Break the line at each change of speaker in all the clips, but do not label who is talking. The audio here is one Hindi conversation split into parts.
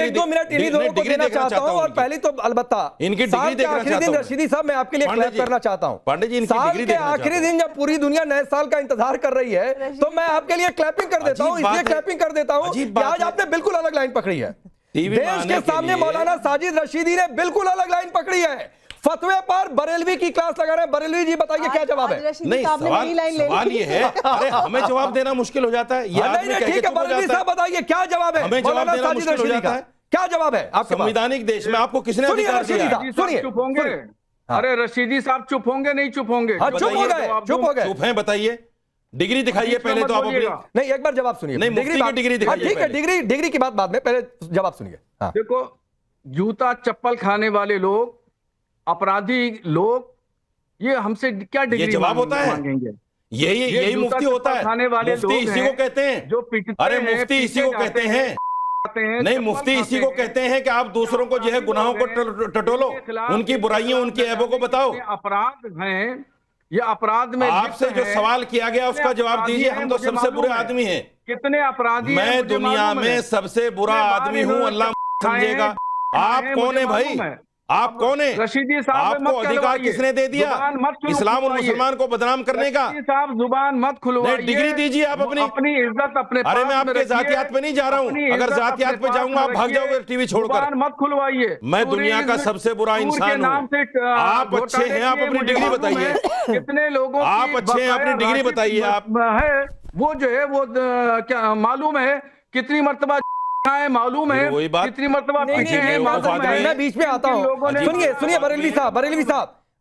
एक दो मिनट इन्हीं दोनों को देना चाहता हूं। और पहले तो अलबत्ता
इनकी डिग्री देखना
आखिरी
चाहता
दिन
हूं।
रशीदी साहब मैं आपके लिए क्लैप करना चाहता हूं।
पांडे जी, इनकी
साल
डिग्री
के
देखना
आखिरी दिन जब पूरी दुनिया नए साल का इंतजार कर रही है तो मैं आपके लिए क्लैपिंग कर देता हूं, इसलिए क्लैपिंग कर देता हूं कि आज आपने बिल्कुल अलग लाइन पकड़ी है। देश के सामने मौलाना साजिद रशीदी ने बिल्कुल अलग लाइन पकड़ी है। फतवे पर बरेलवी की क्लास लगा रहे हैं। बरेलवी जी बताइए क्या जवाब है?
नहीं, सवाल ये है, अरे हमें जवाब देना मुश्किल हो जाता है।
नहीं ठीक है, बरेलवी साहब बताइए क्या जवाब है?
हमें जवाब देना मुश्किल हो जाता है।
क्या जवाब है आपके?
संवैधानिक देश में आपको किसने अधिकार दिया?
सुनिए, चुप होंगे? अरे रशीदी साहब चुप होंगे? नहीं चुप होंगे?
चुप हो गए, चुप हो गए।
चुप हैं, बताइए। डिग्री दिखाइए पहले तो आप अपनी।
नहीं, एक बार जवाब सुनिए।
नहीं, मुफ्ती की डिग्री दिखाइए।
ठीक है, डिग्री की बात बाद में, पहले जवाब सुनिए।
देखो, जूता चप्पल खाने वाले लोग, अपराधी लोग, ये हमसे क्या डिग्री
जवाब होता है?
मांगेंगे?
यही मुफ्ती होता है।
खाने वाले
मुफ्ती इसी को कहते हैं
जो पिटते
अरे
हैं,
मुफ्ती इसी को कहते हैं। नहीं, मुफ्ती इसी को कहते हैं कि आप दूसरों को जो है गुनाहों को टटोलो, उनकी बुराइयों, उनकी ऐबों को बताओ।
अपराध हैं, ये अपराध में
आपसे जो सवाल किया गया उसका जवाब दीजिए। हम तो सबसे बुरे आदमी हैं।
कितने अपराधी?
मैं दुनिया में सबसे बुरा आदमी हूँ, अल्लाह समझेगा। आप कौन है भाई? आप कौन है?
रशीदी साहब,
आपको अधिकार किसने दे दिया इस्लाम और मुसलमान को बदनाम करने का?
साहब जुबान मत खुलवाइए।
डिग्री दीजिए आप अपनी
इज्जत अपने।
अरे मैं आपके जातियात पे नहीं जा रहा हूँ। अगर जातियात पे जाऊंगा आप भाग जाओगे टीवी छोड़कर।
जुबान मत खुलवाइए।
मैं दुनिया का सबसे बुरा इंसान हूँ। आप अच्छे हैं, आप अपनी डिग्री बताइए।
कितने लोगों
आप अच्छे हैं, अपनी डिग्री बताइए। आप
है वो जो है वो क्या मालूम है कितनी मर्तबा है? मालूम है
वही बात।
कितनी मर्तबा?
मैं बीच में आता हूँ। सुनिए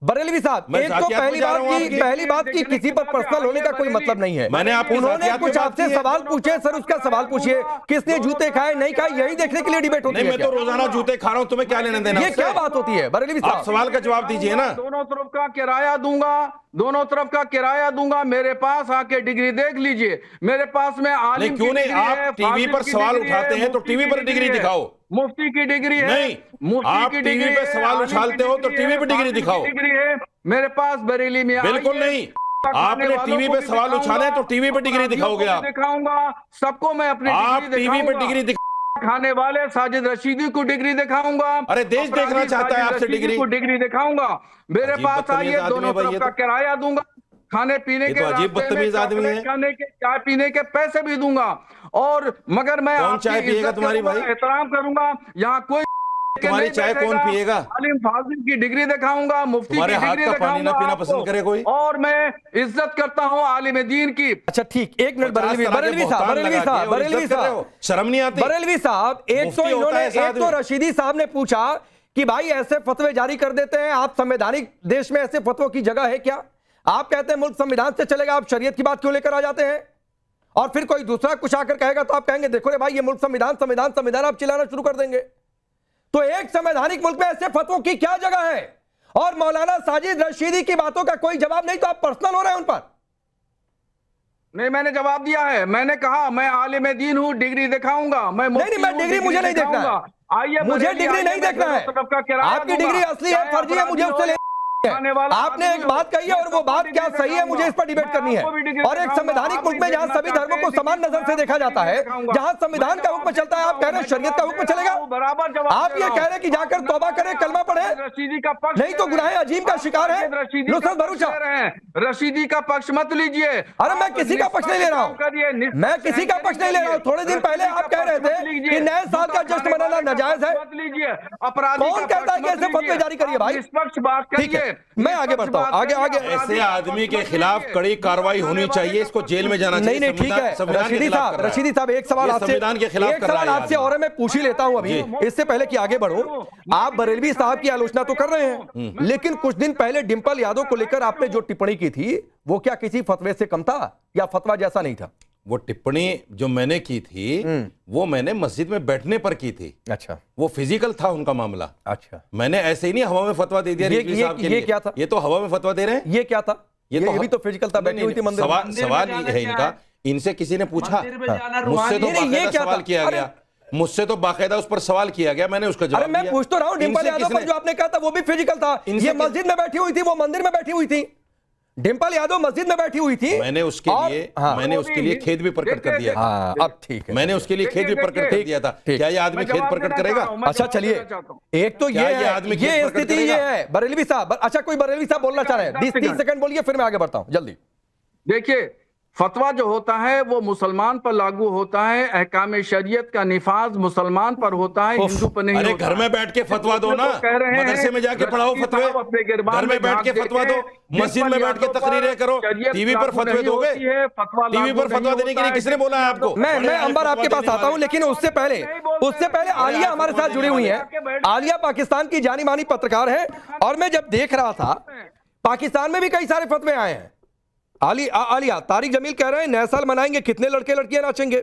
बरेलवी साहब, एक तो पहली बात की किसी पर पर्सनल होने का कोई मतलब नहीं है।
मैंने आपको
उन्होंने कुछ आपसे सवाल पूछे, सर उसका सवाल पूछिए। किसने जूते खाए नहीं खाए, यही देखने के लिए डिबेट होती है।
मैं तो रोजाना जूते खा रहा हूँ, तुम्हें क्या लेना देना?
ये क्या बात होती है बरेलवी साहब?
आप सवाल का जवाब दीजिए ना।
दोनों तरफ का किराया दूंगा, दोनों तरफ का किराया दूंगा। मेरे पास आके डिग्री देख लीजिए। मेरे पास में आलिम
क्यों नहीं? आप टीवी पर सवाल उठाते हैं तो टीवी पर डिग्री दिखाओ।
मुफ्ती की डिग्री है।
नहीं, आप टीवी पे सवाल उछालते हो तो टीवी पे डिग्री दिखाओ।
डिग्री है मेरे पास बरेली में।
बिल्कुल नहीं, आपने टीवी पे सवाल उछाले तो टीवी पे डिग्री दिखाओगे। आप
दिखाऊंगा सबको, मैं अपनी
आप टीवी पे डिग्री
खाने वाले साजिद रशीदी को डिग्री दिखाऊंगा।
अरे देश देखना चाहता है आपसे
डिग्री दिखाऊंगा। मेरे पास आइए, दोनों तरफ का किराया दूंगा, खाने पीने के,
अजीब बदतमीज आदमी है।
खाने के चाय पीने के पैसे भी दूंगा। और मगर मैं
कौन चाय पिएगा तुम्हारी भाई?
एहतराम करूंगा। यहाँ कोई
तुम्हारी चाय कौन पिएगा?
आलिम फाजिल की डिग्री दिखाऊंगा, मुफ्ती की डिग्री
पानी ना पीना पसंद करे कोई?
और मैं इज्जत करता हूँ आलिम दीन की।
अच्छा ठीक, एक मिनट बरेलवी साहब,
शर्म नहीं आती?
बरेलवी साहब, एक तो रशीदी साहब ने पूछा कि भाई ऐसे फतवे जारी कर देते हैं आप, संवैधानिक देश में ऐसे फतवों की जगह है क्या? आप कहते हैं मुल्क संविधान से चलेगा, आप शरीयत की बात क्यों लेकर आ जाते हैं? और फिर कोई दूसरा कुछ आकर कहेगा तो आप कहेंगे देखो रे भाई ये मुल्क संविधान, आप चिल्लाना शुरू कर देंगे। तो एक संवैधानिक मुल्क में ऐसे फतवों की क्या जगह है? और मौलाना साजिद रशीदी की बातों का कोई जवाब नहीं, तो आप पर्सनल हो रहे हैं उन पर।
नहीं, मैंने जवाब दिया है। मैंने कहा मैं आलिम दीन हूं, डिग्री दिखाऊंगा। मैं
डिग्री मुझे नहीं देखना है।
आइए,
मुझे डिग्री नहीं देखना है। आपकी डिग्री असली है, फर्जी है, मुझे उससे आपने एक बात कही है और वो बात क्या सही है मुझे इस पर डिबेट करनी है। और एक संवैधानिक मुल्क में जहां सभी धर्मों को समान नजर से देखा जाता है, जहां संविधान का हुक्म चलता है, आप कह रहे हैं शरीयत का हुक्म चलेगा? आप ये कह रहे हैं कि जाकर तौबा करें, कलमा पढ़े, नहीं तो गुनाह अजीम का शिकार है। नुसरत भरूचा,
रशीदी का पक्ष मत लीजिए।
अरे मैं किसी का पक्ष नहीं ले रहा हूँ, मैं किसी का पक्ष नहीं ले रहा हूँ। थोड़े दिन पहले आप कह रहे थे कि नए साल का जश्न मनाना नाजायज है। कौन कहता है कि ऐसे फतवे जारी करिए भाई?
निष्पक्ष बात करिए।
मैं आगे बढ़ता हूं, आगे
ऐसे आदमी के खिलाफ कड़ी कार्रवाई होनी चाहिए, इसको जेल में जाना चाहिए।
नहीं ठीक है रशीदी साहब, एक सवाल आपसे और मैं पूछ ही लेता हूं अभी, इससे पहले कि आगे बढ़ो। आप बरेलवी साहब की आलोचना तो कर रहे हैं, लेकिन कुछ दिन पहले डिंपल यादव को लेकर आपने जो टिप्पणी की थी वो क्या किसी फतवे से कम था या फतवा जैसा नहीं था?
वो टिप्पणी जो मैंने की थी वो मैंने मस्जिद में बैठने पर की थी।
अच्छा,
वो फिजिकल था उनका मामला।
अच्छा,
मैंने ऐसे ही नहीं हवा में फतवा दे दिया।
ये क्या था?
ये तो हवा में फतवा दे रहे हैं।
ये क्या था? ये भी तो फिजिकल था, बैठी हुई थी मंदिर में।
सवाल ये है इनका, इनसे किसी ने पूछा, मुझसे तो बाकायदा सवाल किया गया, मुझसे तो बाकायदा उस पर सवाल किया गया, मैंने उसका जवाब दिया।
मैं पूछ तो रहा हूं, डिंपल यादव पर जो आपने कहा था वो भी फिजिकल था। ये मस्जिद में बैठी हुई थी, वो मंदिर में बैठी हुई थी। डिम्पल यादव मस्जिद में बैठी हुई थी।
मैंने उसके लिए खेद भी प्रकट कर दिया था।
हाँ, अब ठीक है।
मैंने उसके लिए खेद भी प्रकट कर दिया था। क्या ये आदमी खेद प्रकट करेगा?
अच्छा चलिए, एक तो ये स्थिति ये है बरेलवी साहब। अच्छा, कोई बरेलवी साहब बोलना चाह रहे हैं? 20-30 सेकंड बोलिए, फिर मैं आगे बढ़ता हूं जल्दी।
देखिए, फतवा जो होता है वो मुसलमान पर लागू होता है, अहकाम शरीयत का निफाज मुसलमान पर होता है, हिंदू पर नहीं होता।
घर में बैठ के फतवा दो ना, मदरसे में जाके पढ़ाओ फतवे, घर में बैठ के फतवा दो, मस्जिद में बैठ के तकरीरें करो। टीवी पर फतवे दोगे? टीवी पर फतवा देने के लिए किसने बोला है आपको?
मैं अंबर आपके पास आता हूं, लेकिन उससे पहले आलिया हमारे साथ जुड़ी हुई है। आलिया पाकिस्तान की जानी मानी पत्रकार है, और मैं जब देख रहा था पाकिस्तान में भी कई सारे फतवे आए हैं। आलिया, तारिक जमील कह रहे हैं नया साल मनाएंगे, कितने लड़के लड़कियां नाचेंगे।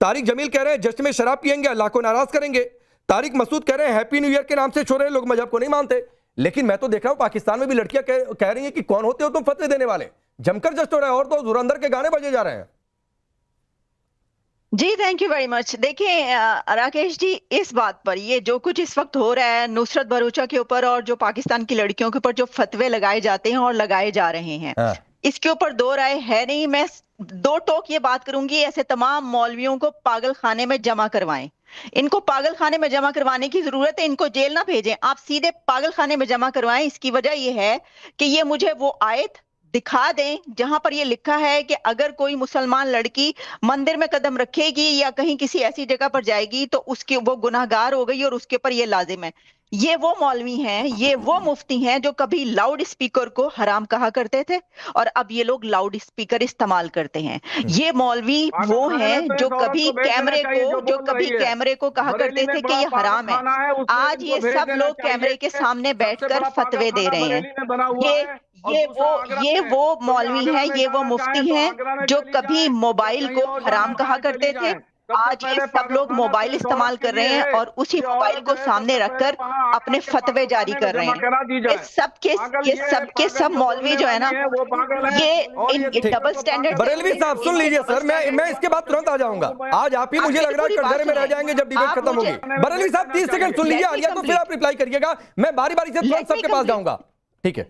तारिक जमील कह रहे हैं जश्न में शराब पिएंगे, अल्लाह को नाराज करेंगे। तारिक मसूद कह रहे हैं हैप्पी न्यू ईयर के नाम से छोड़े लोग मजहब को नहीं मानते। लेकिन मैं तो देख रहा हूं पाकिस्तान में भी लड़कियां कह रही हैं कि कौन होते हो तुम फतवे देने वाले। जमकर जश्न हो रहा है, और तो धुरंधर के गाने बजे जा रहे हैं।
जी थैंक यू वेरी मच। देखिए राकेश जी, इस बात पर ये जो कुछ इस वक्त हो रहा है नुसरत भरूचा के ऊपर और जो पाकिस्तान की लड़कियों के ऊपर जो फतवे लगाए जाते हैं और लगाए जा रहे हैं, इसके ऊपर दो राय है नहीं। मैं दो टोक ये बात करूंगी, ऐसे तमाम मौलवियों को पागल खाने में जमा करवाएं। इनको पागल खाने में जमा करवाने की जरूरत है, इनको जेल ना भेजें, आप सीधे पागल खाने में जमा करवाएं। इसकी वजह यह है कि ये मुझे वो आयत दिखा दें जहां पर ये लिखा है कि अगर कोई मुसलमान लड़की मंदिर में कदम रखेगी या कहीं किसी ऐसी जगह पर जाएगी तो उसकी वो गुनाहगार हो गई और उसके ऊपर ये लाजिम है। ये वो मौलवी हैं, ये वो मुफ्ती हैं जो कभी लाउड स्पीकर को हराम कहा करते थे और अब ये लोग लाउड स्पीकर इस्तेमाल करते हैं। ये मौलवी वो हैं जो कभी कैमरे को कहा करते थे कि ये हराम है। आज ये सब लोग कैमरे के सामने बैठकर फतवे दे रहे हैं। ये वो मौलवी हैं, ये वो मुफ्ती हैं जो कभी मोबाइल को हराम कहा करते थे। आज ये सब लोग मोबाइल इस्तेमाल कर रहे हैं और उसी मोबाइल को सामने रखकर अपने फतवे जारी कर रहे हैं। ये सब मौलवी जो है ना, ये डबल स्टैंडर्ड।
बरेलवी साहब सुन लीजिए सर, मैं इसके बाद तुरंत आ जाऊंगा। आज आप ही मुझे लग रहा है कटघरे में रह जाएंगे जब डिबेट खत्म होगी। बरेलवी साहब 30 सेकंड सुन लीजिए आलिया को, फिर आप रिप्लाई करिएगा। मैं बारी बारी से तुरंत सबके पास जाऊंगा, ठीक है?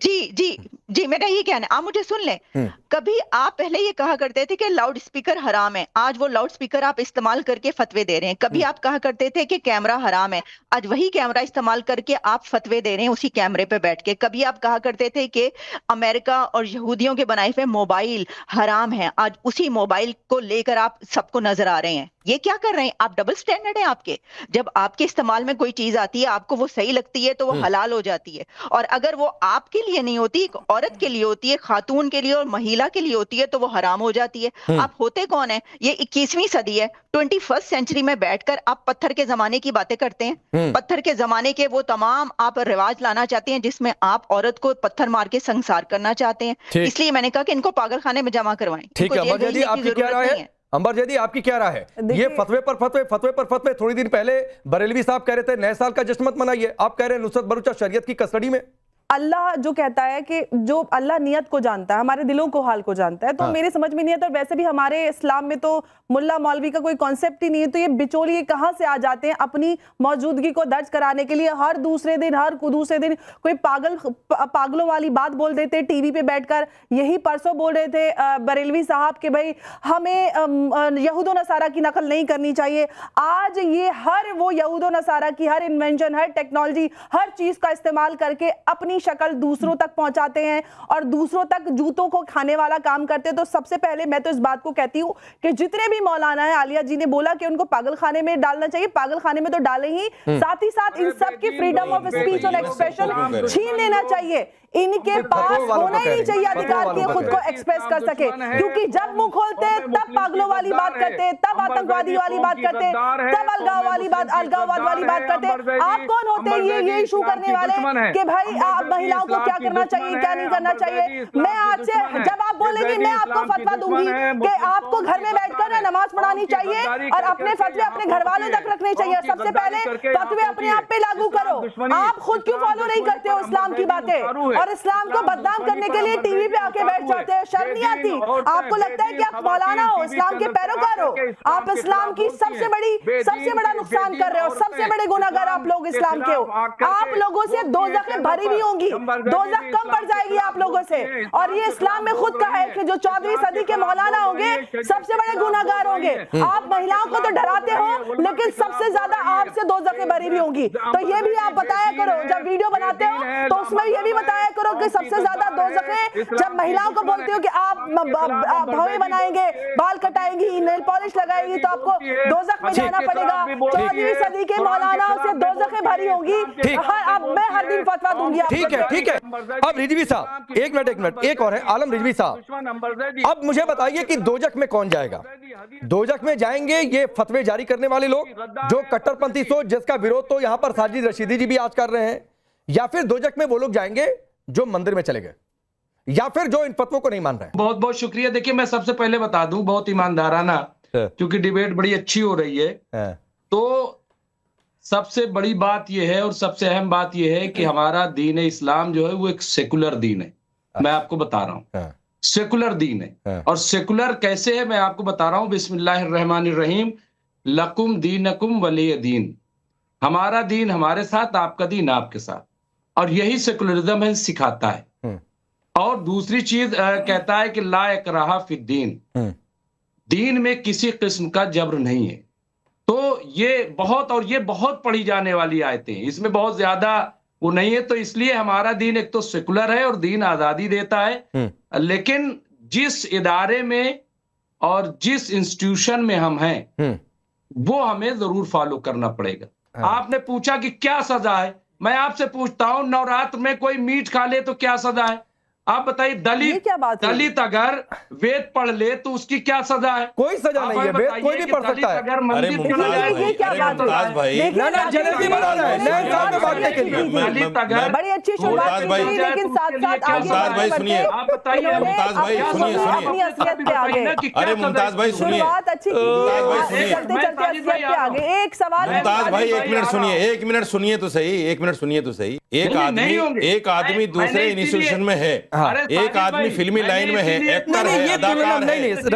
जी मेरा ये कहना है, आप मुझे सुन लें। कभी आप पहले ये कहा करते थे कि लाउड स्पीकर हराम है, आज वो लाउड स्पीकर आप इस्तेमाल करके फतवे दे रहे हैं। कभी आप कहा करते थे कि कैमरा हराम है, आज वही कैमरा इस्तेमाल करके आप फतवे दे रहे हैं उसी कैमरे पे बैठ के। कभी आप कहा करते थे कि अमेरिका और यहूदियों के बनाए हुए मोबाइल हराम है, आज उसी मोबाइल को लेकर आप सबको नजर आ रहे हैं। ये क्या कर रहे हैं आप? डबल स्टैंडर्ड है आपके। जब आपके इस्तेमाल में कोई चीज आती है, आपको वो सही लगती है तो वो हलाल हो जाती है, और अगर वो आपके लिए नहीं होती, एक औरत के लिए होती है, खातून के लिए और महिला के लिए होती है, तो वो हराम हो जाती है। आप होते कौन है? ये 21वीं सदी है, 21st सेंचुरी में बैठकर आप पत्थर के जमाने की बातें करते हैं। पत्थर के जमाने के वो तमाम आप रिवाज लाना चाहते हैं जिसमें आप औरत को पत्थर मार के संसार करना चाहते हैं। इसलिए मैंने कहा कि इनको पागल खाने में जमा करवाएं।
ठीक है, आपकी क्या राय है? अंबर जैदी, आपकी क्या राय है? ये फतवे पर फतवे। थोड़ी दिन पहले बरेलवी साहब कह रहे थे नए साल का जश्न मत मनाइए, आप कह रहे हैं नुसरत भरूचा शरीयत की कस्टडी में।
अल्लाह जो कहता है कि जो अल्लाह नियत को जानता है, हमारे दिलों को हाल को जानता है, तो मेरे समझ में नहीं आता। वैसे भी हमारे इस्लाम में तो मुल्ला मौलवी का कोई कॉन्सेप्ट ही नहीं है, तो ये बिचौलिए कहाँ से आ जाते हैं अपनी मौजूदगी को दर्ज कराने के लिए। हर दूसरे दिन कोई पागलों वाली बात बोल देते हैं टीवी पे बैठकर। यही परसों बोल रहे थे बरेलवी साहब कि भाई हमें यहूदो नसारा की नकल नहीं करनी चाहिए। आज ये हर वो यहूदो नसारा की हर इन्वेंशन, हर टेक्नोलॉजी, हर चीज का इस्तेमाल करके अपनी शक्ल दूसरों तक पहुंचाते हैं और दूसरों तक जूतों को खाने वाला काम करते हैं। तो सबसे पहले मैं तो इस बात को कहती हूं कि जितने भी मौलाना है, आलिया जी ने बोला कि उनको पागल खाने में डालना चाहिए, पागल खाने में तो डालें ही, साथ ही साथ इन सब की फ्रीडम ऑफ स्पीच और एक्सप्रेशन छीन लेना चाहिए। इनके पास होना ही नहीं चाहिए अधिकार कि खुद को एक्सप्रेस कर सके, क्योंकि जब मुंह खोलते हैं तब पागलों वाली बात करते हैं, तब आतंकवादी वाली बात करते हैं, तब अलगाववाद वाली बात करते हैं। आप कौन होते हैं ये इशू करने वाले कि भाई आप महिलाओं को क्या करना चाहिए, क्या नहीं करना चाहिए? मैं आज से जब आप बोलेंगे मैं आपको फतवा दूंगी कि आपको घर में बैठकर नमाज पढ़ानी चाहिए और अपने फतवे अपने घर वालों तक रखने चाहिए। सबसे पहले फतवे अपने आप पे लागू करो। आप खुद क्यों फॉलो नहीं करते हो इस्लाम की बातें? और इस्लाम को बदनाम करने के लिए टीवी पे आके बैठ जाते हैं, शर्म नहीं आती? आपको लगता है कि आप मौलाना हो, इस्लाम के पैरोकार हो? आप इस्लाम की सबसे बड़ा नुकसान कर रहे हो, सबसे बड़े गुनाहगार आप लोग इस्लाम के हो। आप लोगों से दोज़खें भरी भी होंगी, दोज़ख कम पड़ जाएगी आप लोगों से। और ये इस्लाम में खुद कहा है कि जो 14वीं सदी के मौलाना होंगे सबसे बड़े गुनाहगार होंगे। आप महिलाओं को तो डराते हो, लेकिन सबसे ज्यादा आपसे दोज़खें भरी भी होंगी। तो ये भी आप बताया करो, जब वीडियो बनाते हो तो उसमें ये भी बताया करो कि सबसे ज्यादा दोज़खें जब महिलाओं को बोलते हो कि आप भवें बनाएंगे, बाल कटाएंगी, नेल पॉलिश लगाएंगी, तो आपको दोज़ख में जाना पड़ेगा। 14वीं सदी के मौलानाओं से दोज़खें भरी होंगी। अब मैं हर दिन फतवा दूंगी।
ठीक है। अब रिजवी साहब एक मिनट, एक और है आलम रिजवी साहब, अब मुझे बताइए कि दोज़ख में कौन जाएगा? दोज़ख में जाएंगे ये फतवे जारी करने वाले लोग जो कट्टरपंथी सोच जिसका विरोध तो यहां पर साजिद रशीदी जी भी आज कर रहे हैं, या फिर दोज़ख में वो लोग जाएंगे जो मंदिर में चले गए, या फिर जो इन फतवों को नहीं मान रहे?
बहुत बहुत शुक्रिया। देखिए, मैं सबसे पहले बता दूं, बहुत ईमानदाराना, क्योंकि डिबेट बड़ी अच्छी हो रही है, तो सबसे बड़ी बात यह है और सबसे अहम बात यह है कि हमारा दीन इस्लाम जो है वो एक सेकुलर दीन है। मैं आपको बता रहा हूं, सेकुलर दीन है। और सेकुलर कैसे है मैं आपको बता रहा हूं। बिस्मिल्लाहिर्रहमानिर्रहीम, लकुम दीनकुम वलिय दीन। हमारा दीन हमारे साथ, आपका दीन आपके साथ, और यही सेकुलरिज्म है, सिखाता है। और दूसरी चीज कहता है कि ला इकराहा फिद्दीन, दीन में किसी किस्म का जबर नहीं है। तो ये बहुत पढ़ी जाने वाली आयतें हैं, इसमें बहुत ज्यादा वो नहीं है। तो इसलिए हमारा दीन एक तो सेकुलर है और दीन आजादी देता है, लेकिन जिस इदारे में और जिस इंस्टीट्यूशन में हम हैं वो हमें जरूर फॉलो करना पड़ेगा। आपने पूछा कि क्या सजा है, मैं आपसे पूछता हूं, नवरात्र में कोई मीट खा ले तो क्या सजा है? आप बताइए, दलित अगर वेद पढ़ ले तो उसकी क्या सजा है?
कोई सजा नहीं है, वेद कोई भी पढ़ सकता है।
अगर मंदिर
मुमताज भाई
बड़ी अच्छी शुरुआत की, लेकिन साथ आगे
सुनिए,
आप बताइए,
मुमताज भाई सुनिए, अरे मुमताज भाई सुनिए,
एक सवाल,
मुमताज भाई एक मिनट सुनिए तो सही। एक आदमी दूसरे इंस्टीट्यूशन में है, एक आदमी फिल्मी लाइन में है, एक्टर है, अदाकार है।